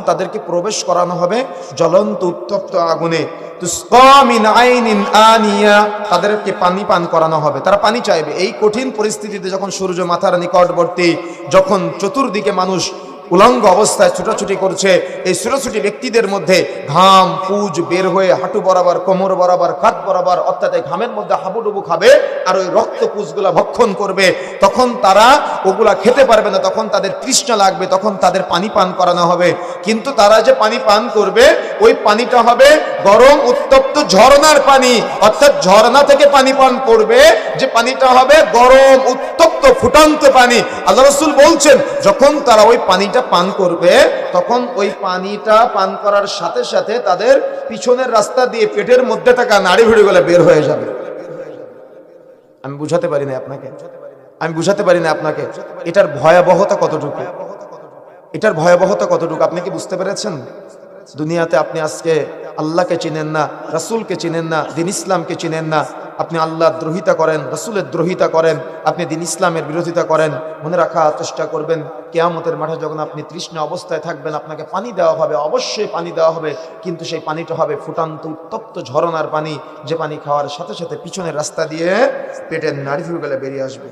তাদেরকে প্রবেশ করানো হবে জ্বলন্ত উত্তপ্ত আগুনে। তুসকা মিন আইনিন আনিয়া, তাদেরকে পানি পান করানো হবে, তারা পানি চাইবে। এই কঠিন পরিস্থিতিতে যখন সূর্য মাথার নিকটবর্তী, যখন চতুর্দিকে মানুষ উলঙ্গ অবস্থায় ছুটাছুটি করছে, এই ছুটাছুটি ব্যক্তিদের মধ্যে ঘাম পুজ বের হয়ে হাঁটু বরাবর, কোমর বরাবর, কাঁধ বরাবর, অর্থাৎ এই ঘামের মধ্যে হাবুডুবু খাবে আর ওই রক্ত পুজগুলা ভক্ষণ করবে। তখন তারা ওগুলা খেতে পারবে না, তখন তাদের তৃষ্ণা লাগবে, তখন তাদের পানি পান করানো হবে। কিন্তু তারা যে পানি পান করবে ওই পানিটা হবে গরম উত্তপ্ত ঝর্ণার পানি, অর্থাৎ ঝর্ণা থেকে পানি পান করবে, যে পানিটা হবে গরম উত্তপ্ত ফুটন্ত পানি। আল্লাহ রাসূল বলছেন যখন তারা ওই পানিটা পান করবে তখন ওই পানিটা পান করার সাথে সাথে তাদের পিছনের রাস্তা দিয়ে পেটের মধ্যে থাকা নাড়ি ভুঁড়িগুলো বের হয়ে যাবে। আমি বুঝাতে পারি না আপনাকে এটার ভয়াবহতা কতটুকু, এটার ভয়াবহতা কতটুকু আপনি কি বুঝতে পেরেছেন? দুনিয়াতে আপনি আজকে আল্লাহকে চিনেন না, রাসূলকে চিনেন না, দিন ইসলামকে চিনেন না, আপনি আল্লাহর দ্রোহিতা করেন, রাসূলের দ্রোহিতা করেন, আপনি দিন ইসলামের বিরোধিতা করেন। মনে রাখার চেষ্টা করবেন, কিয়ামতের মাঠে যখন আপনি তৃষ্ণা অবস্থায় থাকবেন আপনাকে পানি দেওয়া হবে, অবশ্যই পানি দেওয়া হবে, কিন্তু সেই পানিটা হবে ফুটান্ত উত্তপ্ত ঝরনার পানি, যে পানি খাওয়ার সাথে সাথে পিছনের রাস্তা দিয়ে পেটের নাড়িভুঁড়িগুলো বেরিয়ে আসবে।